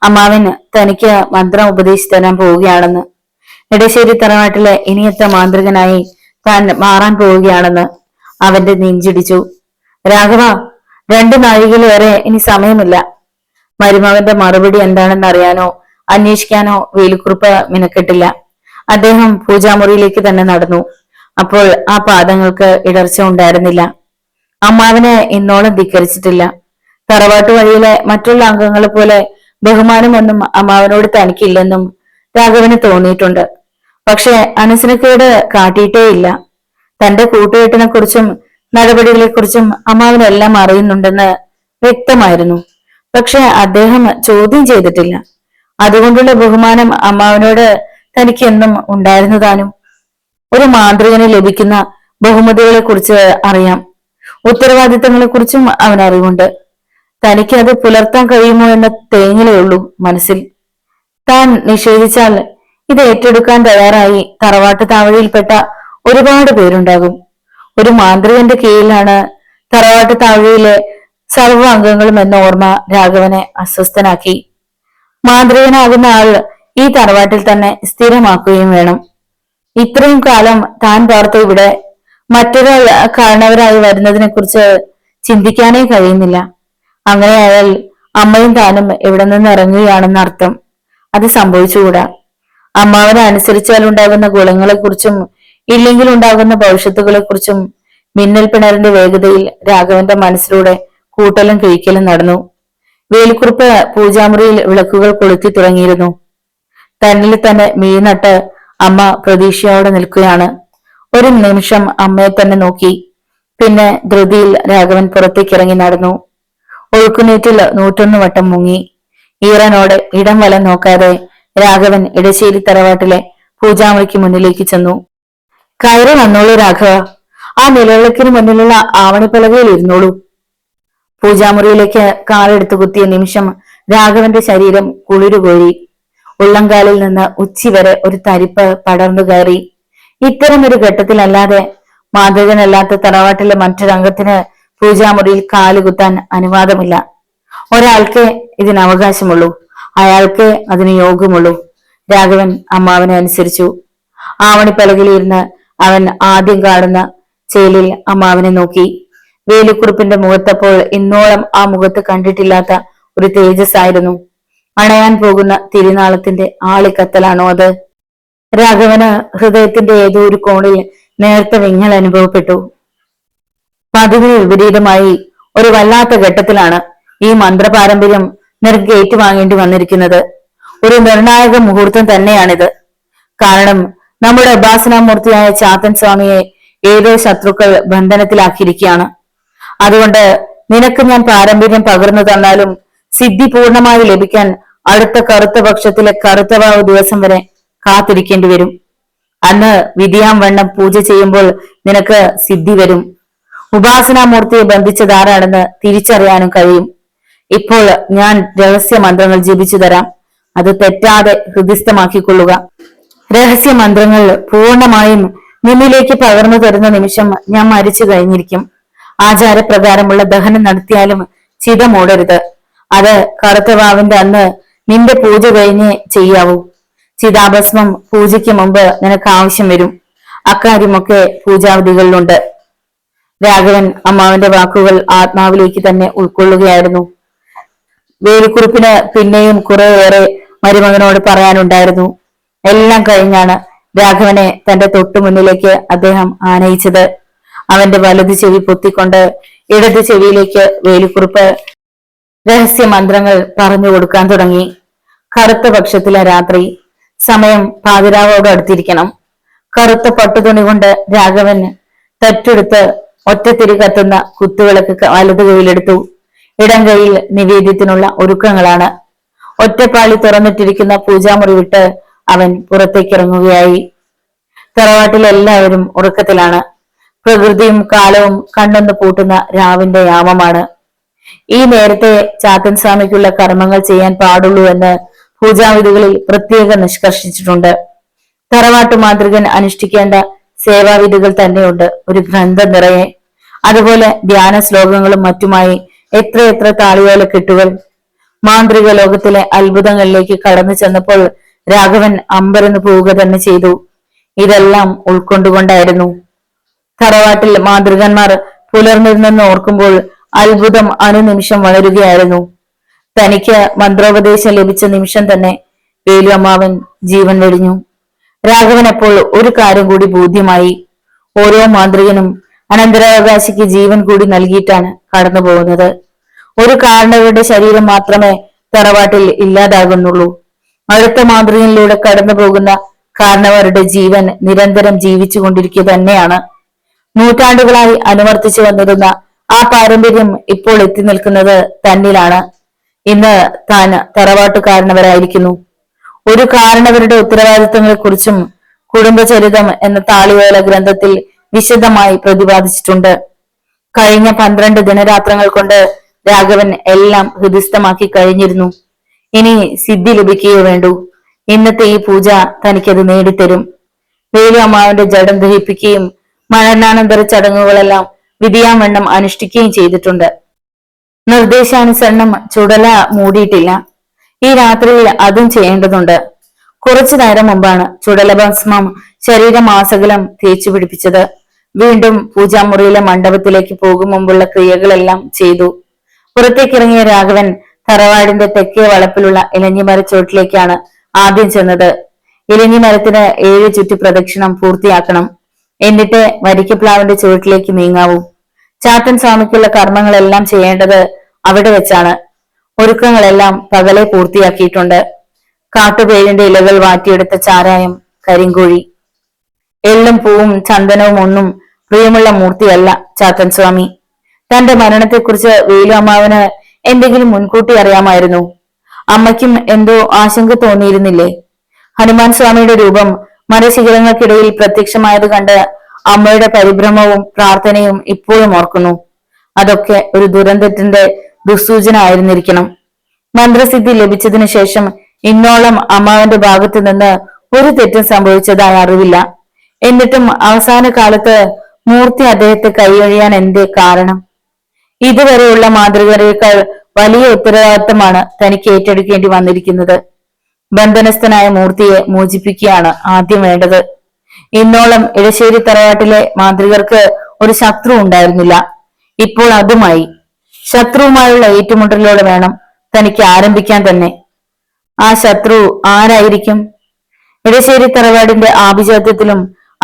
അമ്മാവൻ തനിക്ക് മന്ത്രം ഉപദേശിച്ചു തരാൻ പോവുകയാണെന്ന്, എടശ്ശേരി തറവാട്ടിലെ ഇനിയത്തെ മാന്ത്രികനായി താൻ മാറാൻ പോവുകയാണെന്ന് അവന്റെ നെഞ്ചിടിച്ചു. രാഘവ, 2 നാഴികയിലേറെ ഇനി സമയമില്ല. മരുമകന്റെ മറുപടി എന്താണെന്ന് അറിയാനോ അന്വേഷിക്കാനോ വേലുക്കുറുപ്പ് മിനക്കെട്ടില്ല. അദ്ദേഹം പൂജാമുറിയിലേക്ക് തന്നെ നടന്നു. അപ്പോൾ ആ പാദങ്ങൾക്ക് ഇടർച്ച ഉണ്ടായിരുന്നില്ല. അമ്മാവനെ ഇന്നോളം ധിക്കരിച്ചിട്ടില്ല. തറവാട്ടു വഴിയിലെ മറ്റുള്ള അംഗങ്ങളെ പോലെ ബഹുമാനമൊന്നും അമ്മാവനോട് തനിക്കില്ലെന്നും രാഘവന് തോന്നിയിട്ടുണ്ട്. പക്ഷെ അനുസരണക്കേട് കാട്ടിയിട്ടേയില്ല. തന്റെ കൂട്ടുകെട്ടിനെ കുറിച്ചും നടപടികളെ കുറിച്ചും അമ്മാവനെല്ലാം അറിയുന്നുണ്ടെന്ന് വ്യക്തമായിരുന്നു. പക്ഷെ അദ്ദേഹം ചോദ്യം ചെയ്തിട്ടില്ല. അതുകൊണ്ടുള്ള ബഹുമാനം അമ്മാവനോട് തനിക്ക് എന്നും ഉണ്ടായിരുന്നതാനും. ഒരു മാന്ത്രികന് ലഭിക്കുന്ന ബഹുമതികളെ കുറിച്ച് അറിയാം, ഉത്തരവാദിത്തങ്ങളെ കുറിച്ചും അവൻ അറിവുണ്ട്. തനിക്ക് അത് പുലർത്താൻ കഴിയുമോ എന്ന തേങ്ങലേ ഉള്ളൂ മനസ്സിൽ. താൻ നിഷേധിച്ചാൽ ഇത് ഏറ്റെടുക്കാൻ തയ്യാറായി തറവാട്ട് താവഴിയിൽപ്പെട്ട ഒരുപാട് പേരുണ്ടാകും. ഒരു മാന്ത്രികന്റെ കീഴിലാണ് തറവാട്ട് താവഴിയിലെ സർവ്വ അംഗങ്ങളും എന്ന ഓർമ്മ രാഘവനെ അസ്വസ്ഥനാക്കി. മാന്ത്രികനാകുന്ന ആൾ ഈ തറവാട്ടിൽ തന്നെ സ്ഥിരമാക്കുകയും വേണം. ഇത്രയും കാലം താൻ പാർത്ത ഇവിടെ മറ്റൊരാൾ കാരണവരായി വരുന്നതിനെ കുറിച്ച് ചിന്തിക്കാനേ കഴിയുന്നില്ല. അങ്ങനെയായാൽ അമ്മയും താനും എവിടെ നിന്ന് ഇറങ്ങുകയാണെന്ന് അർത്ഥം. അത് സംഭവിച്ചുകൂടാ. അമ്മാവനെ അനുസരിച്ചാൽ ഉണ്ടാകുന്ന ഗുണങ്ങളെക്കുറിച്ചും ഇല്ലെങ്കിൽ ഉണ്ടാകുന്ന ഭവിഷ്യത്തുകളെ കുറിച്ചും മിന്നൽ പിണറിന്റെ വേഗതയിൽ രാഘവന്റെ മനസ്സിലൂടെ കൂട്ടലും കിഴിക്കലും നടന്നു. വേലിക്കുറുപ്പ് പൂജാമുറിയിൽ വിളക്കുകൾ കൊളുത്തി തുടങ്ങിയിരുന്നു. തന്നിൽ തന്നെ മീനട്ട് അമ്മ പ്രതീക്ഷയോടെ നിൽക്കുകയാണ്. ഒരു നിമിഷം അമ്മയെ തന്നെ നോക്കി. പിന്നെ ധൃതിയിൽ രാഘവൻ പുറത്തേക്ക് ഇറങ്ങി നടന്നു. ഒഴുക്കുനീറ്റിൽ 101 വട്ടം മുങ്ങി. ഈറനോടെ ഇടം വലം നോക്കാതെ രാഘവൻ ഇടശ്ശേരി തറവാട്ടിലെ പൂജാമുറിക്ക് മുന്നിലേക്ക് ചെന്നു. കയറി വന്നോളൂ രാഘവ, ആ നിലവിളക്കിന് മുന്നിലുള്ള ആവണിപ്പലകയിൽ ഇരുന്നോളൂ. പൂജാമുറിയിലേക്ക് കാലെടുത്തു കുത്തിയ നിമിഷം രാഘവന്റെ ശരീരം കുളിരുകോരി. ഉള്ളംകാലിൽ നിന്ന് ഉച്ചി വരെ ഒരു തരിപ്പ് പടർന്നു കയറി. ഇത്തരമൊരു ഘട്ടത്തിലല്ലാതെ മാതൃകനല്ലാത്ത തറവാട്ടിലെ മറ്റൊരംഗത്തിന് പൂജാമുറിയിൽ കാലുകുത്താൻ അനുവാദമില്ല. ഒരാൾക്ക് ഇതിന് അവകാശമുള്ളൂ, അയാൾക്ക് അതിന് യോഗമുള്ളൂ. രാഘവൻ അമ്മാവനെ അനുസരിച്ചു. ആവണിപ്പലകയിലിരുന്ന് അവൻ ആദ്യം കാണുന്ന ചേലിൽ അമ്മാവനെ നോക്കി. വേലുക്കുറുപ്പിന്റെ മുഖത്തപ്പോൾ ഇന്നോളം ആ മുഖത്ത് കണ്ടിട്ടില്ലാത്ത ഒരു തേജസ് ആയിരുന്നു. അണയാൻ പോകുന്ന തിരുനാളത്തിന്റെ ആളിക്കത്തലാണോ അത്? രാഘവന് ഹൃദയത്തിന്റെ ഏതോ ഒരു കോണിൽ നേർത്ത വിങ്ങൽ അനുഭവപ്പെട്ടു. പതിവിന് വിപരീതമായി ഒരു വല്ലാത്ത ഘട്ടത്തിലാണ് ഈ മന്ത്രപാരമ്പര്യം നിനക്ക് ഏറ്റുവാങ്ങേണ്ടി വന്നിരിക്കുന്നത്. ഒരു നിർണായക മുഹൂർത്തം തന്നെയാണിത്. കാരണം നമ്മുടെ ഉപാസനാമൂർത്തിയായ ചാത്തൻ സ്വാമിയെ ഏതോ ശത്രുക്കൾ ബന്ധനത്തിലാക്കിയിരിക്കുകയാണ്. അതുകൊണ്ട് നിനക്ക് ഞാൻ പാരമ്പര്യം പകർന്നു തന്നാലും സിദ്ധി പൂർണ്ണമായി ലഭിക്കാൻ അടുത്ത കറുത്ത പക്ഷത്തിലെ കറുത്തവാവ് ദിവസം വരെ കാത്തിരിക്കേണ്ടി വരും. അന്ന് വിധിയാം വണ്ണം പൂജ ചെയ്യുമ്പോൾ നിനക്ക് സിദ്ധി വരും. ഉപാസനാമൂർത്തിയെ ബന്ധിച്ചതാരാണെന്ന് തിരിച്ചറിയാനും കഴിയും. ഇപ്പോൾ ഞാൻ രഹസ്യ മന്ത്രങ്ങൾ ജപിച്ചു തരാം. അത് തെറ്റാതെ ഹൃദിസ്ഥമാക്കിക്കൊള്ളുക. രഹസ്യ മന്ത്രങ്ങൾ പൂർണ്ണമായും നിന്നിലേക്ക് പകർന്നു തരുന്ന നിമിഷം ഞാൻ മരിച്ചു കഴിഞ്ഞിരിക്കും. ആചാരപ്രകാരമുള്ള ദഹനം നടത്തിയാലും ചിത മൂടരുത്. അത് കറുത്തവാവിന്റെ അന്ന് നിന്റെ പൂജ കഴിഞ്ഞ് ചെയ്യാവൂ. ചിതാഭസ്മം പൂജയ്ക്ക് മുമ്പ് നിനക്ക് ആവശ്യം വരും. അക്കാര്യമൊക്കെ പൂജാവിധികളിലുണ്ട്. രാഘവൻ അമ്മാവന്റെ വാക്കുകൾ ആത്മാവിലേക്ക് തന്നെ ഉൾക്കൊള്ളുകയായിരുന്നു. വേലിക്കുറിപ്പിന് പിന്നെയും കുറെയേറെ മരുമകനോട് പറയാനുണ്ടായിരുന്നു. എല്ലാം കഴിഞ്ഞാണ് രാഘവനെ തന്റെ തൊട്ടു മുന്നിലേക്ക് അദ്ദേഹം ആനയിച്ചത്. അവന്റെ വലതു ചെവി പൊത്തിക്കൊണ്ട് ഇടതു ചെവിയിലേക്ക് വേലിക്കുറിപ്പ് രഹസ്യ മന്ത്രങ്ങൾ പറഞ്ഞു കൊടുക്കാൻ തുടങ്ങി. കറുത്ത പക്ഷത്തിലെ രാത്രി, സമയം പാതിരാവോട് അടുത്തിരിക്കണം. കറുത്ത പട്ടുതുണി കൊണ്ട് രാഘവൻ തറ്റെടുത്ത് ഒറ്റത്തിരി കത്തുന്ന കുത്തുവിളക്ക് വലതു കൈയിലെടുത്തു. ഇടം കൈയിൽ നിവേദ്യത്തിനുള്ള ഒരുക്കങ്ങളാണ്. ഒറ്റപ്പാളി തുറന്നിട്ടിരിക്കുന്ന പൂജാമുറി വിട്ട് അവൻ പുറത്തേക്കിറങ്ങുകയായി. തറവാട്ടിൽ എല്ലാവരും ഉറക്കത്തിലാണ്. പ്രകൃതിയും കാലവും കണ്ണൊന്ന് പൂട്ടുന്ന രാവിന്റെ യാമമാണ്. ഈ നേരത്തെ ചാത്തൻ സ്വാമിക്കുള്ള കർമ്മങ്ങൾ ചെയ്യാൻ പാടുള്ളൂ എന്ന് പൂജാവിധികളിൽ പ്രത്യേകം നിഷ്കർഷിച്ചിട്ടുണ്ട്. തറവാട്ടു മാതൃകൻ അനുഷ്ഠിക്കേണ്ട സേവാവിധികൾ തന്നെയുണ്ട് ഒരു ഗ്രന്ഥം നിറയെ. അതുപോലെ ധ്യാന ശ്ലോകങ്ങളും മറ്റുമായി എത്രയെത്ര താളിയോല കെട്ടുകൾ. മാന്ത്രിക ലോകത്തിലെ അത്ഭുതങ്ങളിലേക്ക് കടന്നു ചെന്നപ്പോൾ രാഘവൻ അമ്പരന്ന് പോവുക തന്നെ ചെയ്തു. ഇതെല്ലാം ഉൾക്കൊണ്ടുകൊണ്ടായിരുന്നു. തറവാട്ടിൽ മാതൃകന്മാർ പുലർന്നിരുന്നെന്ന് ഓർക്കുമ്പോൾ അത്ഭുതം അനുനിമിഷം വളരുകയായിരുന്നു. തനിക്ക് മന്ത്രോപദേശം ലഭിച്ച നിമിഷം തന്നെ വേലു അമ്മാവൻ ജീവൻ വെടിഞ്ഞു. രാഘവൻ അപ്പോൾ ഒരു കാര്യം കൂടി ബോധ്യമായി. ഓരോ മാന്ത്രികനും അനന്തരാവകാശിക്ക് ജീവൻ കൂടി നൽകിയിട്ടാണ് കടന്നു പോകുന്നത്. ഒരു കാരണവരുടെ ശരീരം മാത്രമേ തറവാട്ടിൽ ഇല്ലാതാകുന്നുള്ളൂ. അടുത്ത മാതൃകയിലൂടെ കടന്നു പോകുന്ന കാരണവരുടെ ജീവൻ നിരന്തരം ജീവിച്ചു കൊണ്ടിരിക്കുക തന്നെയാണ്. നൂറ്റാണ്ടുകളായി അനുവർത്തിച്ചു വന്നിരുന്ന ആ പാരമ്പര്യം ഇപ്പോൾ എത്തി നിൽക്കുന്നത് തന്നിലാണ്. ഇന്ന് താൻ തറവാട്ടു കാരണവരായിരിക്കുന്നു. ഒരു കാരണവരുടെ ഉത്തരവാദിത്തങ്ങളെ കുറിച്ചും കുടുംബചരിതം എന്ന താളിയോല ഗ്രന്ഥത്തിൽ വിശദമായി പ്രതിപാദിച്ചിട്ടുണ്ട്. കഴിഞ്ഞ 12 ദിനരാത്രങ്ങൾ കൊണ്ട് രാഘവൻ എല്ലാം ഹൃദിസ്ഥമാക്കി കഴിഞ്ഞിരുന്നു. ഇനി സിദ്ധി ലഭിക്കുകയേ വേണ്ടൂ. ഇന്നത്തെ ഈ പൂജ തനിക്കത് നേടിത്തരും. വേലു അമ്മാവന്റെ ജഡം ദഹിപ്പിക്കുകയും മരണാനന്തര ചടങ്ങുകളെല്ലാം വിധിയാവണ്ണം അനുഷ്ഠിക്കുകയും ചെയ്തിട്ടുണ്ട്. നിർദ്ദേശാനുസരണം ചുടല മൂടിയിട്ടില്ല. ഈ രാത്രിയിൽ അതും ചെയ്യേണ്ടതുണ്ട്. കുറച്ചു നേരം മുമ്പാണ് ചുടലഭസ്മം ശരീരമാസകലം തേച്ചു പിടിപ്പിച്ചത്. വീണ്ടും പൂജാമുറിയിലെ മണ്ഡപത്തിലേക്ക് പോകും മുമ്പുള്ള ക്രിയകളെല്ലാം ചെയ്തു. പുറത്തേക്കിറങ്ങിയ രാഘവൻ തറവാടിന്റെ തെക്കേ വളപ്പിലുള്ള ഇലഞ്ഞിമരച്ചോട്ടിലേക്കാണ് ആദ്യം ചെന്നത്. ഇലഞ്ഞിമരത്തിന് 7 ചുറ്റു പ്രദക്ഷിണം പൂർത്തിയാക്കണം. എന്നിട്ട് വരിക്കപ്ലാവിന്റെ ചുവട്ടിലേക്ക് നീങ്ങാവൂ. ചാത്തൻ സ്വാമിക്കുള്ള കർമ്മങ്ങളെല്ലാം ചെയ്യേണ്ടത് അവിടെ വെച്ചാണ്. ഒരുക്കങ്ങളെല്ലാം പകലെ പൂർത്തിയാക്കിയിട്ടുണ്ട്. കാട്ടുപേരിന്റെ ഇലകൾ വാറ്റിയെടുത്ത ചാരായം, കരിങ്കുഴി, എള്ളും പൂവും ചന്ദനവും ഒന്നും പ്രിയമുള്ള മൂർത്തിയല്ല ചാത്തൻ സ്വാമി. തന്റെ മരണത്തെക്കുറിച്ച് വേലു അമ്മാവന് എന്തെങ്കിലും മുൻകൂട്ടി അറിയാമായിരുന്നു. അമ്മയ്ക്കും എന്തോ ആശങ്ക തോന്നിയിരുന്നില്ലേ? ഹനുമാൻ സ്വാമിയുടെ രൂപം മരശിഖരങ്ങൾക്കിടയിൽ പ്രത്യക്ഷമായത് കണ്ട് അമ്മയുടെ പരിഭ്രമവും പ്രാർത്ഥനയും ഇപ്പോഴും ഓർക്കുന്നു. അതൊക്കെ ഒരു ദുരന്തത്തിന്റെ ദുസ്സൂചന ആയിരുന്നിരിക്കണം. മന്ത്രസിദ്ധി ലഭിച്ചതിനു ശേഷം ഇന്നോളം അമ്മാവന്റെ ഭാഗത്തു നിന്ന് ഒരു തെറ്റും സംഭവിച്ചതായി അറിവില്ല. എന്നിട്ടും അവസാന കാലത്ത് മൂർത്തി അദ്ദേഹത്തെ കൈയൊഴിയാൻ എന്തേ കാരണം? ഇതുവരെയുള്ള മാതൃകയേക്കാൾ വലിയ ഉത്തരവാദിത്തമാണ് തനിക്ക് ഏറ്റെടുക്കേണ്ടി വന്നിരിക്കുന്നത്. ബന്ധനസ്ഥനായ മൂർത്തിയെ മോചിപ്പിക്കുകയാണ് ആദ്യം വേണ്ടത്. ഇന്നോളം ഇടശ്ശേരി തറവാട്ടിലെ മാതൃകർക്ക് ഒരു ശത്രു ഉണ്ടായിരുന്നില്ല. ഇപ്പോൾ അതുമായി. ശത്രുവുമായുള്ള ഏറ്റുമുട്ടലോടെ വേണം തനിക്ക് ആരംഭിക്കാൻ തന്നെ. ആ ശത്രു ആരായിരിക്കും? ഇടശ്ശേരി തറവാടിന്റെ ആഭിജാത്യത്തിലും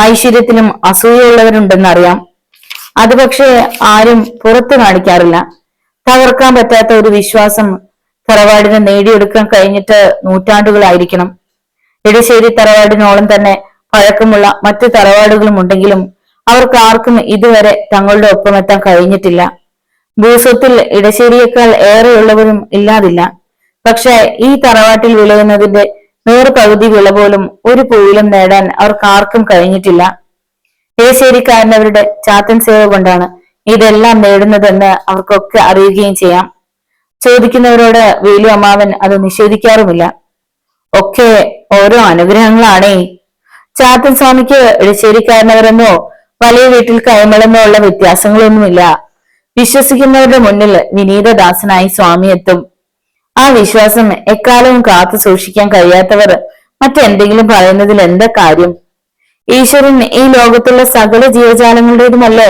ഐശ്വര്യത്തിലും അസൂയുള്ളവരുണ്ടെന്നറിയാം. അത് പക്ഷേ ആരും പുറത്തു കാണിക്കാറില്ല. തകർക്കാൻ പറ്റാത്ത ഒരു വിശ്വാസം തറവാടിന് നേടിയെടുക്കാൻ കഴിഞ്ഞിട്ട് നൂറ്റാണ്ടുകളായിരിക്കണം. ഇടശ്ശേരി തറവാടിനോളം തന്നെ പഴക്കമുള്ള മറ്റു തറവാടുകളും ഉണ്ടെങ്കിലും അവർക്ക് ആർക്കും ഇതുവരെ തങ്ങളുടെ ഒപ്പമെത്താൻ കഴിഞ്ഞിട്ടില്ല. ഭൂസ്വത്തിൽ ഇടശ്ശേരിയേക്കാൾ ഏറെയുള്ളവരും ഇല്ലാതില്ല. പക്ഷെ ഈ തറവാട്ടിൽ വിളയുന്നതിന്റെ 100% വിള പോലും ഒരു പൂവിലും നേടാൻ അവർക്ക് ആർക്കും കഴിഞ്ഞിട്ടില്ല. ഇടശ്ശേരിക്കാരനവരുടെ ചാത്തൻ സേവ കൊണ്ടാണ് ഇതെല്ലാം നേടുന്നതെന്ന് അവർക്കൊക്കെ അറിയുകയും ചെയ്യാം. ചോദിക്കുന്നവരോട് വേലു അമ്മാവൻ അത് നിഷേധിക്കാറുമില്ല. ഒക്കെ ഓരോ അനുഗ്രഹങ്ങളാണേ. ചാത്തൻ സ്വാമിക്ക് ഇടശ്ശേരിക്കാരനവരെന്നോ വലിയ വീട്ടിൽ കൈമളെന്നോ ഉള്ള വ്യത്യാസങ്ങളൊന്നുമില്ല. വിശ്വസിക്കുന്നവരുടെ മുന്നിൽ വിനീതദാസനായി സ്വാമി എത്തും. ആ വിശ്വാസം എക്കാലവും കാത്തു സൂക്ഷിക്കാൻ കഴിയാത്തവർ മറ്റെന്തെങ്കിലും പറയുന്നതിൽ എന്താ കാര്യം? ഈശ്വരൻ ഈ ലോകത്തുള്ള സകല ജീവജാലങ്ങളുടേതുമല്ലേ?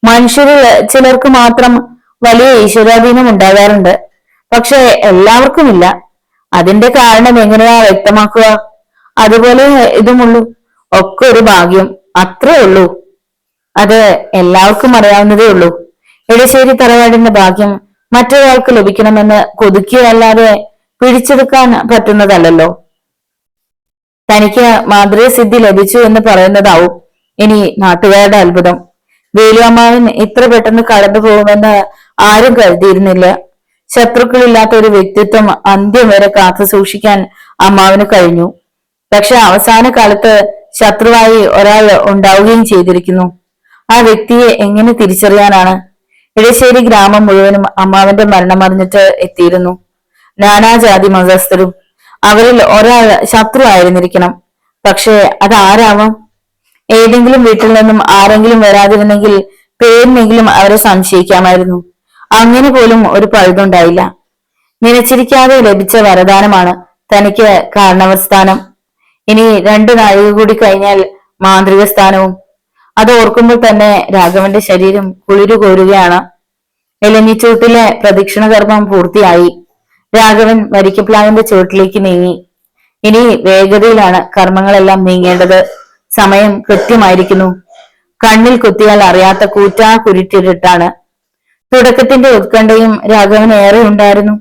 മനുഷ്യരിൽ ചിലർക്ക് മാത്രം വലിയ ഈശ്വരാധീനം ഉണ്ടാകാറുണ്ട്. പക്ഷെ എല്ലാവർക്കുമില്ല. അതിന്റെ കാരണം എങ്ങനെയാ വ്യക്തമാക്കുക? അതുപോലെ ഇതുമുള്ളൂ. ഒക്കെ ഒരു ഭാഗ്യം, അത്രേ ഉള്ളൂ. അത് എല്ലാവർക്കും അറിയാവുന്നതേ ഉള്ളൂ. ഇടശ്ശേരി തറവാടിന്റെ ഭാഗ്യം മറ്റൊരാൾക്ക് ലഭിക്കണമെന്ന് കൊതിക്കുകയല്ലാതെ പിടിച്ചെടുക്കാൻ പറ്റുന്നതല്ലോ. തനിക്ക് മാതൃസിദ്ധി ലഭിച്ചു എന്ന് പറയുന്നതാവും ഇനി നാട്ടുകാരുടെ അത്ഭുതം. വേലുഅമ്മാവൻ ഇത്ര പെട്ടെന്ന് കടന്നു പോകുമെന്ന് ആരും കരുതിയിരുന്നില്ല. ശത്രുക്കളില്ലാത്ത ഒരു വ്യക്തിത്വം അന്ത്യം വരെ കാത്തു സൂക്ഷിക്കാൻ അമ്മാവന് കഴിഞ്ഞു. പക്ഷെ അവസാന കാലത്ത് ശത്രുവായി ഒരാൾ ഉണ്ടാവുകയും ചെയ്തിരിക്കുന്നു. ആ വ്യക്തിയെ എങ്ങനെ തിരിച്ചറിയാനാണ്? ഇടശ്ശേരി ഗ്രാമം മുഴുവനും അമ്മാവന്റെ മരണമറിഞ്ഞിട്ട് എത്തിയിരുന്നു. നാനാജാതി മതസ്ഥരും. അവരിൽ ഒരാൾ ശത്രു ആയിരുന്നിരിക്കണം. പക്ഷേ അതാരാവാം? ഏതെങ്കിലും വീട്ടിൽ നിന്നും ആരെങ്കിലും വരാതിരുന്നെങ്കിൽ പേരിനെങ്കിലും അവരെ സംശയിക്കാമായിരുന്നു. അങ്ങനെ പോലും ഒരു പഴുതുണ്ടായില്ല. നിലച്ചിരിക്കാതെ ലഭിച്ച വരദാനമാണ് തനിക്ക് കാരണവർ സ്ഥാനം. ഇനി 2 നാഴിക കൂടി കഴിഞ്ഞാൽ മാന്ത്രിക സ്ഥാനവും. അത് ഓർക്കുമ്പോൾ തന്നെ രാഘവന്റെ ശരീരം കുളിരു കോരുകയാണ്. എലഞ്ഞിച്ചൂട്ടിലെ പ്രദക്ഷിണ കർമ്മം പൂർത്തിയായി. രാഘവൻ വരിക്കപ്ലാവിന്റെ ചുവട്ടിലേക്ക് നീങ്ങി. ഇനി വേഗതയിലാണ് കർമ്മങ്ങളെല്ലാം നീങ്ങേണ്ടത്. സമയം കൃത്യമായിരിക്കുന്നു. കണ്ണിൽ കുത്തിയാൽ അറിയാത്ത കൂറ്റാ കുരുട്ടിട്ടാണ്. തുടക്കത്തിന്റെ ഉത്കണ്ഠയും രാഘവൻ ഏറെ ഉണ്ടായിരുന്നു.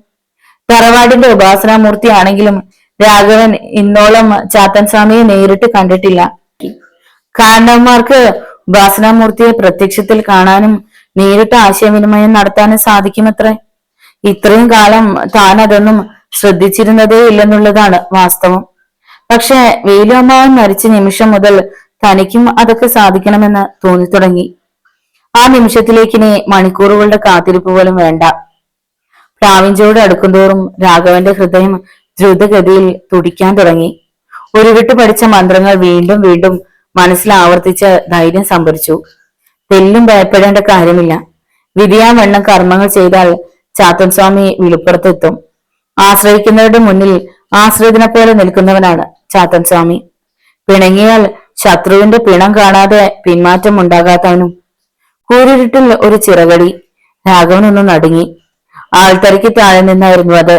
തറവാടിന്റെ ഉപാസനാമൂർത്തിയാണെങ്കിലും രാഘവൻ ഇന്നോളം ചാത്തൻ സ്വാമിയെ നേരിട്ട് കണ്ടിട്ടില്ല. കാരണവന്മാർക്ക് ഉപാസനാമൂർത്തിയെ പ്രത്യക്ഷത്തിൽ കാണാനും നേരിട്ട് ആശയവിനിമയം നടത്താനും സാധിക്കുമത്രേ. ഇത്രയും കാലം താൻ അതൊന്നും ശ്രദ്ധിച്ചിരുന്നതേ ഇല്ലെന്നുള്ളതാണ് വാസ്തവം. പക്ഷെ വേലു അമ്മാവൻ മരിച്ച നിമിഷം മുതൽ തനിക്കും അതൊക്കെ സാധിക്കണമെന്ന് തോന്നിത്തുടങ്ങി. ആ നിമിഷത്തിലേക്കിനി മണിക്കൂറുകളുടെ കാത്തിരിപ്പ് പോലും വേണ്ട. പ്ലാവിഞ്ചോട് അടുക്കുന്തോറും രാഘവന്റെ ഹൃദയം ദ്രുതഗതിയിൽ തുടിക്കാൻ തുടങ്ങി. ഉരുവിട്ട് പഠിച്ച മന്ത്രങ്ങൾ വീണ്ടും വീണ്ടും മനസ്സിൽ ആവർത്തിച്ച് ധൈര്യം സംഭരിച്ചു. തെല്ലും ഭയപ്പെടേണ്ട കാര്യമില്ല. വിധിയാവണ്ണം കർമ്മങ്ങൾ ചെയ്താൽ ചാത്തൻ സ്വാമി വിളുപ്പുറത്തെത്തും. ആശ്രയിക്കുന്നവരുടെ മുന്നിൽ ആശ്രിതനെ പോലെ നിൽക്കുന്നവനാണ് ചാത്തൻ സ്വാമി. പിണങ്ങിയാൽ ശത്രുവിന്റെ പിണം കാണാതെ പിന്മാറ്റം ഉണ്ടാകാത്തവനും. കൂരിരുട്ടിൽ ഒരു ചിറകടി. രാഘവനൊന്ന് നടുങ്ങി. ആൾത്തരയ്ക്ക് താഴെ നിന്നായിരുന്നു അത്.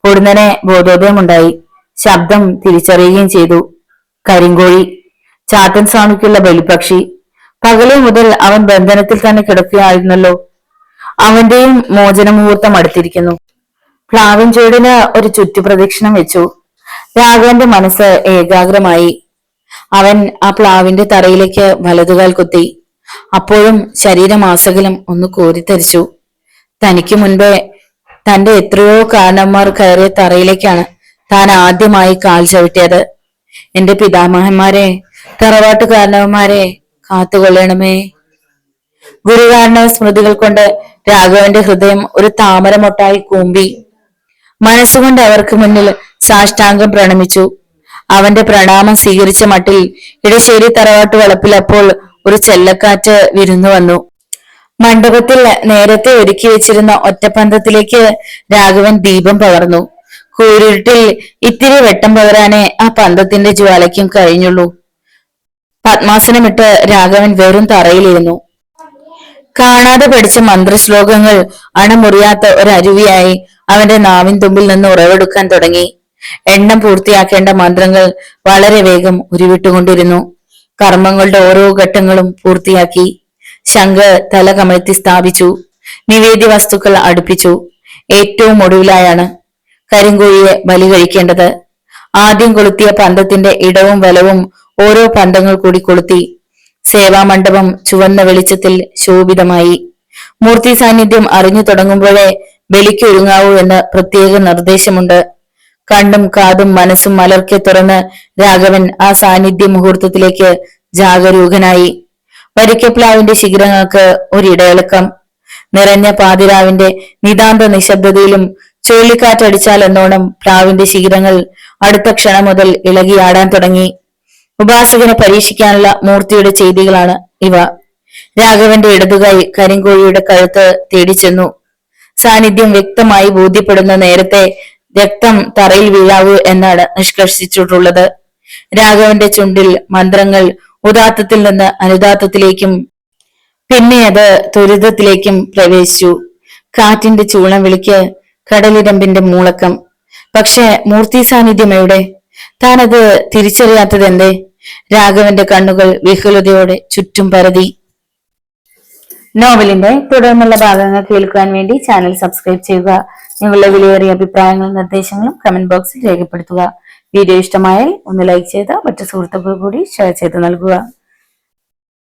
പൊടുന്നനെ ബോധോദയമുണ്ടായി. ശബ്ദം തിരിച്ചറിയുകയും ചെയ്തു. കരിങ്കോഴി, ചാത്തൻ സ്വാമിക്കുള്ള ബലിപക്ഷി. പകലേ മുതൽ അവൻ ബന്ധനത്തിൽ തന്നെ കിടക്കുകയായിരുന്നല്ലോ. അവന്റെയും മോചന മുഹൂർത്തം അടുത്തിരിക്കുന്നു. പ്ലാവിൻ ചൂടിന് ഒരു ചുറ്റുപ്രദക്ഷിണം വെച്ചു. രാഘവന്റെ മനസ്സ് ഏകാഗ്രമായി. അവൻ ആ പ്ലാവിന്റെ തറയിലേക്ക് വലതുകാൽ കുത്തി. അപ്പോഴും ശരീരമാസകലം ഒന്ന് കോരിത്തരിച്ചു. തനിക്ക് മുൻപേ തന്റെ എത്രയോ കാരണന്മാർ കയറിയ തറയിലേക്കാണ് താൻ ആദ്യമായി കാൽ ചവിട്ടിയത്. എന്റെ പിതാമഹന്മാരെ, തറവാട്ടു കാരണവന്മാരെ കാത്തുകൊള്ളണമേ. ഗുരുകാരണവ സ്മൃതികൾ കൊണ്ട് രാഘവന്റെ ഹൃദയം ഒരു താമരമൊട്ടായി കൂമ്പി. മനസ്സുകൊണ്ട് അവർക്ക് മുന്നിൽ സാഷ്ടാംഗം പ്രണമിച്ചു. അവന്റെ പ്രണാമം സ്വീകരിച്ച മട്ടിൽ ഇടശ്ശേരി തറവാട്ടു വളപ്പിൽ അപ്പോൾ ഒരു ചെല്ലക്കാറ്റ് വിരുന്നു വന്നു. മണ്ഡപത്തിൽ നേരത്തെ ഒരുക്കി വെച്ചിരുന്ന ഒറ്റപ്പന്തത്തിലേക്ക് രാഘവൻ ദീപം പകർന്നു. കൂരിരുട്ടിൽ ഇത്തിരി വെട്ടം പകരാനേ ആ പന്തത്തിന്റെ ജ്വാലയ്ക്കും കഴിഞ്ഞുള്ളൂ. പത്മാസനമിട്ട് രാഘവൻ വെറും തറയിലിരുന്നു. കാണാതെ പഠിച്ച മന്ത്രശ്ലോകങ്ങൾ അണമുറിയാത്ത ഒരരുവിയായി അവന്റെ നാവിൻ തുമ്പിൽ നിന്ന് ഉറവെടുക്കാൻ തുടങ്ങി. എണ്ണം പൂർത്തിയാക്കേണ്ട മന്ത്രങ്ങൾ വളരെ വേഗം ഉരുവിട്ടുകൊണ്ടിരുന്നു. കർമ്മങ്ങളുടെ ഓരോ ഘട്ടങ്ങളും പൂർത്തിയാക്കി. ശംഖ് തല കമഴ്ത്തി സ്ഥാപിച്ചു. നിവേദ്യ വസ്തുക്കൾ അടുപ്പിച്ചു. ഏറ്റവും ഒടുവിലായാണ് കരിങ്കോഴിയെ ബലി കഴിക്കേണ്ടത്. ആദ്യം കൊളുത്തിയ പന്തത്തിന്റെ ഇടവും വലവും ഓരോ പന്തങ്ങൾ കൂടി കൊളുത്തി. സേവാമണ്ഡപം ചുവന്ന വെളിച്ചത്തിൽ ശോഭിതമായി. മൂർത്തി സാന്നിധ്യം അറിഞ്ഞു തുടങ്ങുമ്പോഴേ ബലിക്ക് ഒരുങ്ങാവൂ എന്ന് പ്രത്യേക നിർദ്ദേശമുണ്ട്. കണ്ണും കാതും മനസ്സും മലർക്കെ തുറന്ന് രാഘവൻ ആ സാന്നിധ്യ മുഹൂർത്തത്തിലേക്ക് ജാഗരൂകനായി. വരിക്കപ്ലാവിന്റെ ശിഖരങ്ങൾക്ക് ഒരിടയിളക്കം. നിറഞ്ഞ പാതിരാവിന്റെ നിതാന്ത നിശബ്ദതയിലും ചുഴലിക്കാറ്റടിച്ചാൽ എന്നോണം പ്ലാവിന്റെ ശിഖരങ്ങൾ അടുത്ത ക്ഷണം മുതൽ ഇളകിയാടാൻ തുടങ്ങി. ഉപാസകനെ പരീക്ഷിക്കാനുള്ള മൂർത്തിയുടെ ചെയ്തികളാണ് ഇവ. രാഘവന്റെ ഇടതുകൈ കരിങ്കോഴിയുടെ കഴുത്ത് തേടിച്ചെന്നു. സാന്നിധ്യം വ്യക്തമായി ബോധ്യപ്പെടുന്ന നേരത്തെ രക്തം തറയിൽ വീഴാവൂ എന്നാണ് നിഷ്കർഷിച്ചിട്ടുള്ളത്. രാഘവന്റെ ചുണ്ടിൽ മന്ത്രങ്ങൾ ഉദാത്തത്തിൽ നിന്ന് അനുദാത്തത്തിലേക്കും പിന്നെ അത് ത്വരിതത്തിലേക്കും പ്രവേശിച്ചു. കാറ്റിന്റെ ചൂളം വിളിക്ക്, കടലിരമ്പിന്റെ മൂളക്കം. പക്ഷെ മൂർത്തി സാന്നിധ്യം എവിടെ? താനത് തിരിച്ചറിയാത്തത് എന്തേ? രാഘവന്റെ കണ്ണുകൾ വിഹുലതയോടെ ചുറ്റും പരതി. നോവലിന്റെ തുടർന്നുള്ള ഭാഗങ്ങൾ കേൾക്കാൻ വേണ്ടി ചാനൽ സബ്സ്ക്രൈബ് ചെയ്യുക. നിങ്ങളുടെ വിലയേറിയ അഭിപ്രായങ്ങളും നിർദ്ദേശങ്ങളും കമന്റ് ബോക്സിൽ രേഖപ്പെടുത്തുക. വീഡിയോ ഇഷ്ടമായാൽ ഒന്ന് ലൈക്ക് ചെയ്ത് മറ്റു സുഹൃത്തുക്കൾ കൂടി ഷെയർ ചെയ്ത് നൽകുക.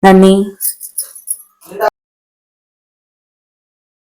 നന്ദി.